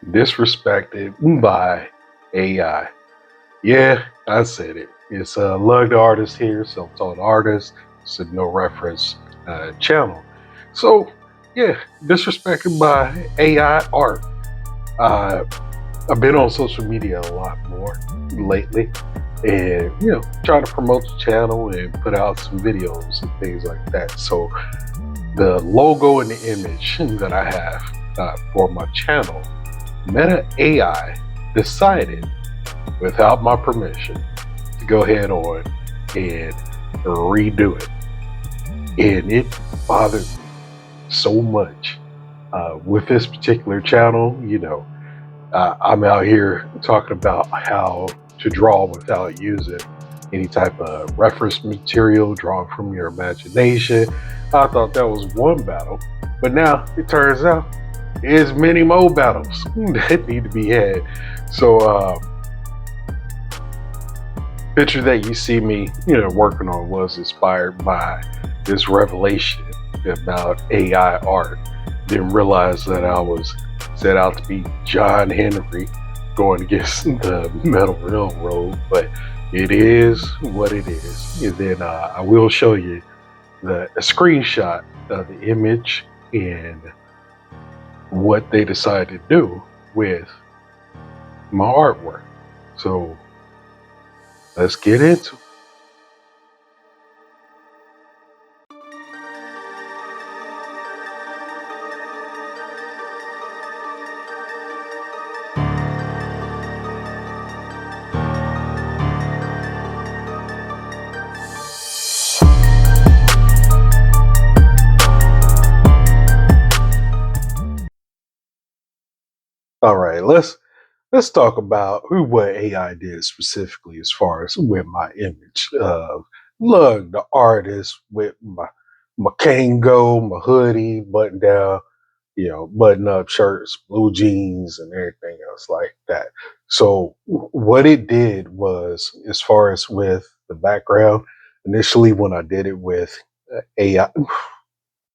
disrespected by AI. Yeah, I said it. It's LUG the Artist here, self-taught artist. It's a no reference channel. So, yeah, disrespected by AI art. Uh, I've been on social media a lot more lately, and trying to promote the channel and put out some videos and things like that. So, the logo and the image that I have for my channel, Meta AI decided, without my permission, to go ahead on and redo it. And it bothered me so much with this particular channel. I'm out here talking about how to draw without using any type of reference material, drawn from your imagination. I thought that was one battle, but now it turns out there's many more battles that need to be had. So, picture that you see me, working on was inspired by this revelation about AI art. Didn't realize that I was set out to be John Henry going against the Metal Railroad, but it is what it is. And then I will show you a screenshot of the image and what they decided to do with my artwork. So let's get into it. All right, let's talk about what AI did specifically as far as with my image of Lug the Artist with my Kango, my hoodie, button down, button up shirts, blue jeans, and everything else like that. So what it did was, as far as with the background, initially when I did it with AI,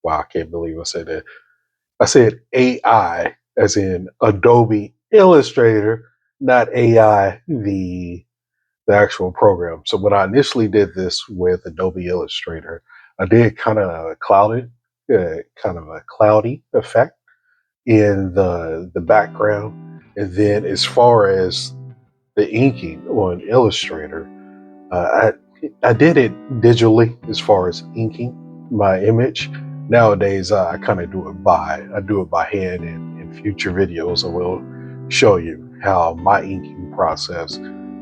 wow, I can't believe I said that. I said AI as in Adobe Illustrator, not AI, the actual program. So when I initially did this with Adobe Illustrator, I did kind of kind of a cloudy effect in the background. And then as far as the inking on Illustrator, I did it digitally as far as inking my image. Nowadays, I kind of do it by hand. And in future videos, I will show you how my inking process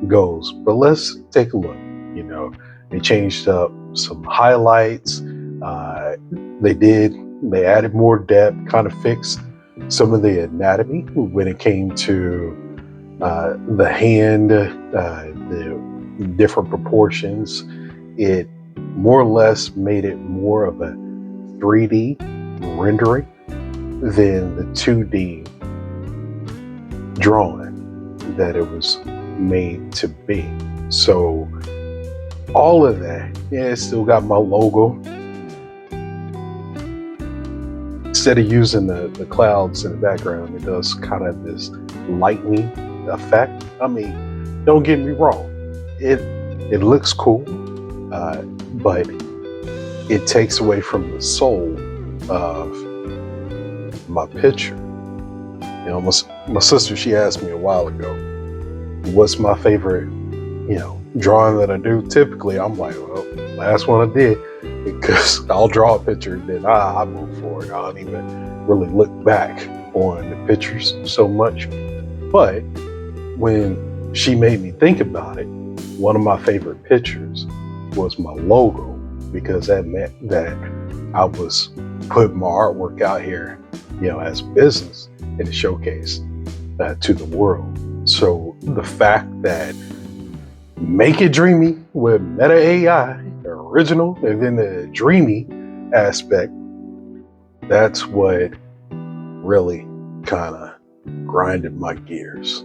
goes. But let's take a look. You know, they changed up some highlights. Uh, they did. They added more depth, kind of fixed some of the anatomy when it came to the hand, the different proportions. It more or less made it more of a 3D rendering than the 2D drawing that it was made to be. So all of that, yeah, it still got my logo. Instead of using the clouds in the background, it does kind of this lightning effect. I mean, don't get me wrong, it looks cool, but it takes away from the soul of my picture. My sister, she asked me a while ago, what's my favorite, drawing that I do? Typically, I'm like, well, last one I did, because I'll draw a picture and then I move forward. I don't even really look back on the pictures so much. But when she made me think about it, one of my favorite pictures was my logo, because that meant that I was putting my artwork out here, as business and to showcase to the world. So the fact that Make It Dreamy with Meta AI, original, and then the dreamy aspect, that's what really kind of grinded my gears.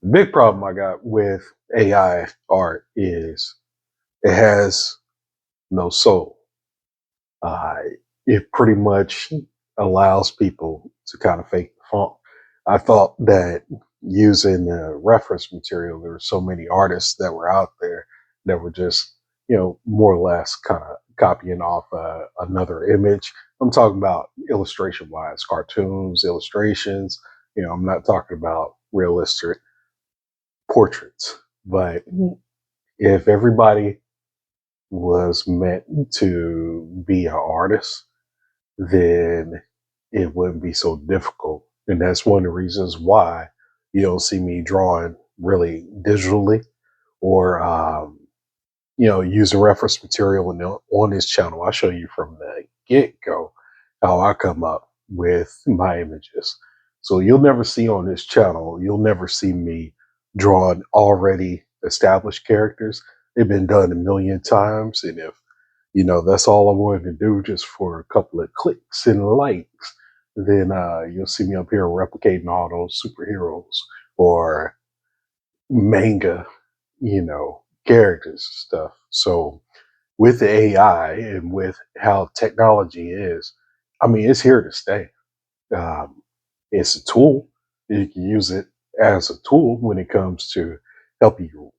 The big problem I got with AI art is it has no soul. Uh, it pretty much allows people to kind of fake the funk. I thought that using the reference material, there were so many artists that were out there that were just, more or less kind of copying off another image. I'm talking about illustration wise, cartoons, illustrations. I'm not talking about realistic portraits. But if everybody was meant to be an artist, then it wouldn't be so difficult. And that's one of the reasons why you don't see me drawing really digitally or, using reference material on this channel. I show you from the get go how I come up with my images. So you'll never see on this channel, you'll never see me drawing already established characters. They've been done a million times. And if that's all I wanted to do just for a couple of clicks and likes, then you'll see me up here replicating all those superheroes or manga, characters and stuff. So with the AI and with how technology is, I mean, it's here to stay. Um, it's a tool. You can use it as a tool when it comes to help you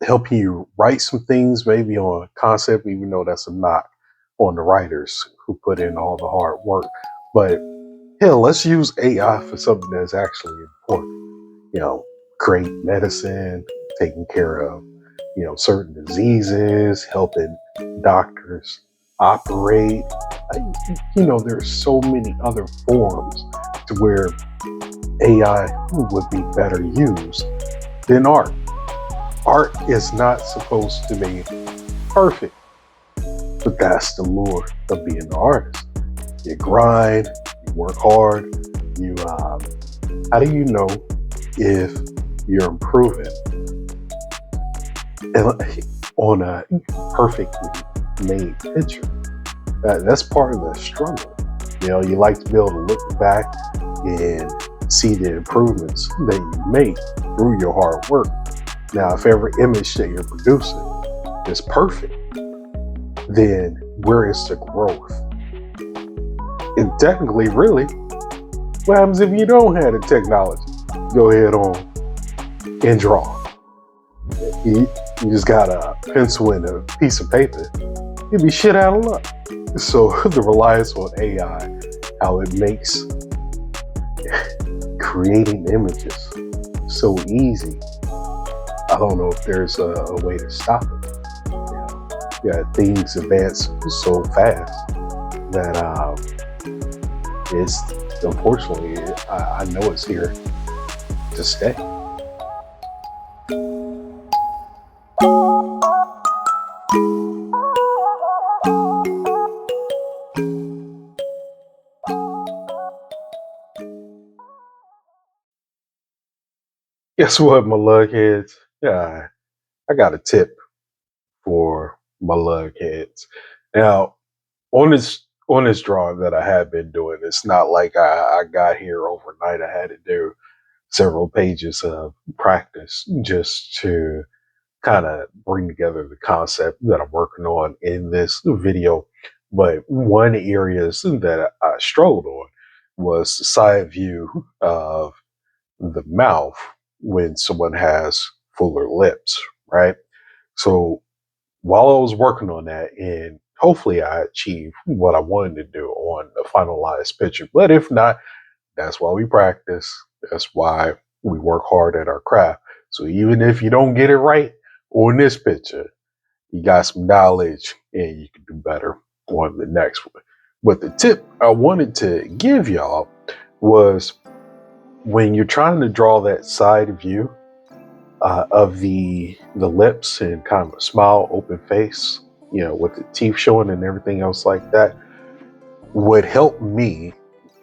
help you write some things, maybe on a concept, even though that's a knock on the writers who put in all the hard work. But hell, let's use AI for something that's actually important. You know, create medicine, taking care of, certain diseases, helping doctors operate. There's so many other forms to where AI would be better used than art. Art is not supposed to be perfect, but that's the lure of being an artist. You grind, you work hard. How do you know if you're improving on a perfectly made picture? That's part of the struggle. You like to be able to look back and see the improvements that you make through your hard work. Now, if every image that you're producing is perfect, then where is the growth? And technically, really, what happens if you don't have the technology? Go ahead on and draw. You just got a pencil and a piece of paper. You'd be shit out of luck. So the reliance on AI, how it makes creating images so easy. I don't know if there's a way to stop it. Things advance so fast that it's unfortunately, I know it's here to stay. Guess what, my lug heads? Yeah, I got a tip for my lug heads. Now, on this drawing that I have been doing, it's not like I got here overnight. I had to do several pages of practice just to kind of bring together the concept that I'm working on in this video. But one areas that I struggled on was the side view of the mouth when someone has fuller lips, right? So while I was working on that, and hopefully I achieved what I wanted to do on the finalized picture. But if not, that's why we practice. That's why we work hard at our craft. So even if you don't get it right on this picture, you got some knowledge and you can do better on the next one. But the tip I wanted to give y'all was when you're trying to draw that side view of the lips and kind of a smile, open face, with the teeth showing and everything else like that, what helped me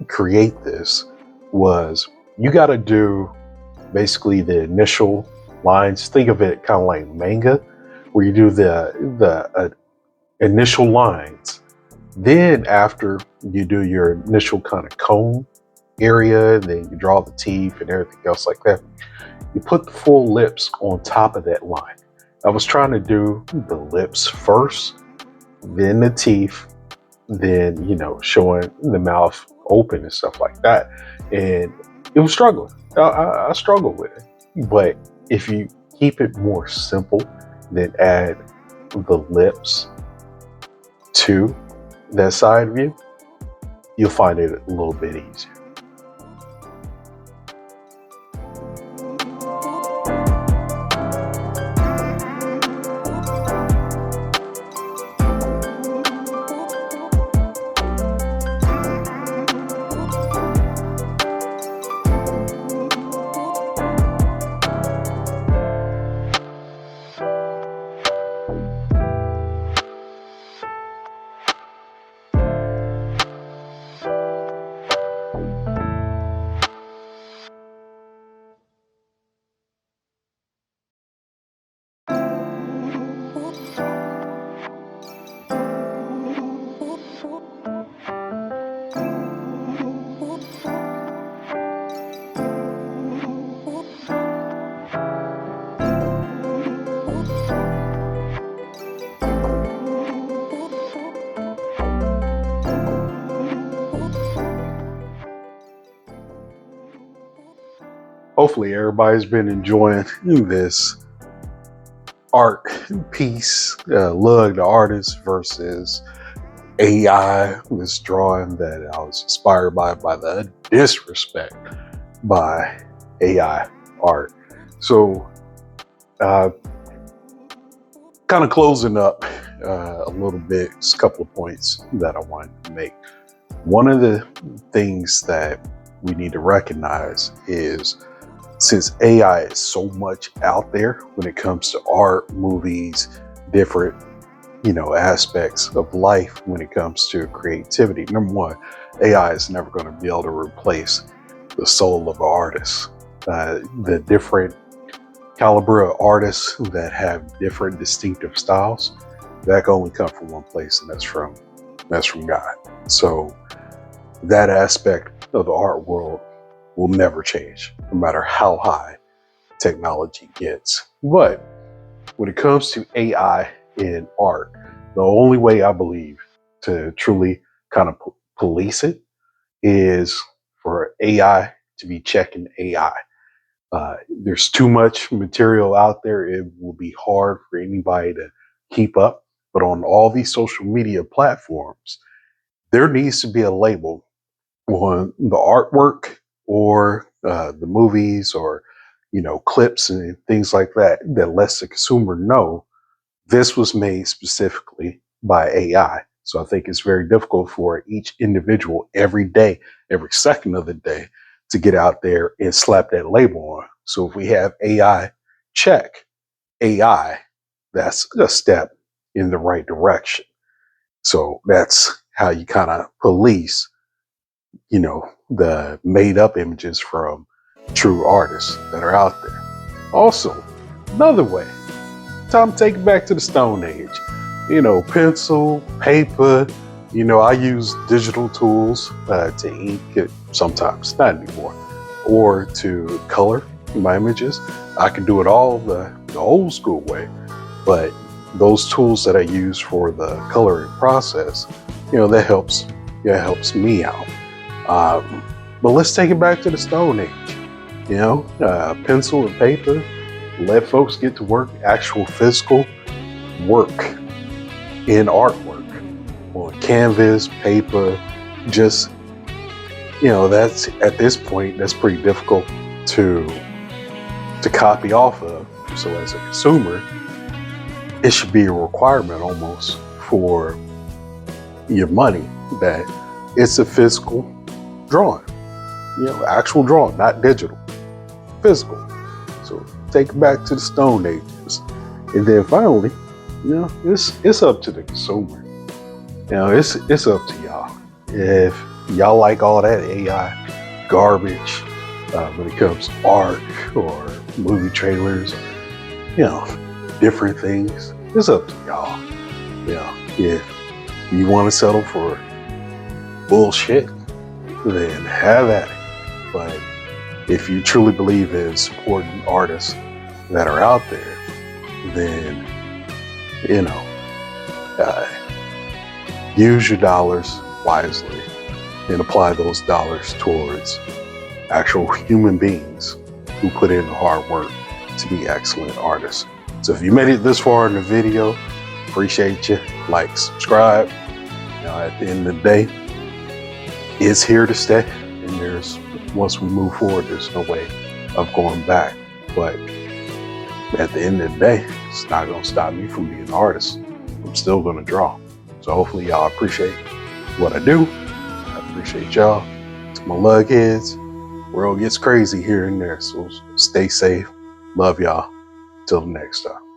create this was you got to do basically the initial lines. Think of it kind of like manga, where you do the initial lines. Then after you do your initial kind of cone area, then you draw the teeth and everything else like that. You put the full lips on top of that line. I was trying to do the lips first, then the teeth, than, showing the mouth open and stuff like that. And it was struggling. I struggled with it. But if you keep it more simple, then add the lips to that side view, you'll find it a little bit easier. Hopefully everybody's been enjoying this art piece, LUG the Artist versus AI, this drawing that I was inspired by the disrespect by AI art. So kind of closing up a little bit, just a couple of points that I wanted to make. One of the things that we need to recognize is, since AI is so much out there when it comes to art, movies, different, aspects of life when it comes to creativity. Number one, AI is never going to be able to replace the soul of an artist. The different caliber of artists that have different distinctive styles, that can only come from one place, and that's from God. So that aspect of the art world will never change, no matter how high technology gets. But when it comes to AI in art, the only way I believe to truly kind of police it is for AI to be checking AI. There's too much material out there. It will be hard for anybody to keep up. But on all these social media platforms, there needs to be a label on the artwork or the movies or clips and things like that, that lets the consumer know this was made specifically by AI. So I think it's very difficult for each individual every day, every second of the day, to get out there and slap that label on. So if we have AI check AI, that's a step in the right direction. So that's how you kind of police the made up images from true artists that are out there. Also, another way, time to take it back to the Stone Age. Pencil, paper, I use digital tools to ink it sometimes, not anymore, or to color my images. I can do it all the old school way, but those tools that I use for the coloring process, that helps me out. But let's take it back to the Stone Age. Pencil and paper, let folks get to work, actual physical work in artwork on canvas, paper. Just, that's, at this point, that's pretty difficult to copy off of. So as a consumer, it should be a requirement almost for your money that it's a physical drawing, actual drawing, not digital, physical. So take it back to the Stone Ages. And then finally, it's up to the consumer. It's up to y'all. If y'all like all that AI garbage when it comes to art or movie trailers, different things, it's up to y'all. If you want to settle for bullshit, then have at it. But if you truly believe in supporting artists that are out there, then use your dollars wisely and apply those dollars towards actual human beings who put in the hard work to be excellent artists. So if you made it this far in the video, appreciate you. Like, subscribe. At the end of the day, it's here to stay. And once we move forward, there's no way of going back. But at the end of the day, it's not going to stop me from being an artist. I'm still going to draw. So hopefully y'all appreciate what I do. I appreciate y'all. To my LUG heads, world gets crazy here and there. So stay safe. Love y'all. Till the next time.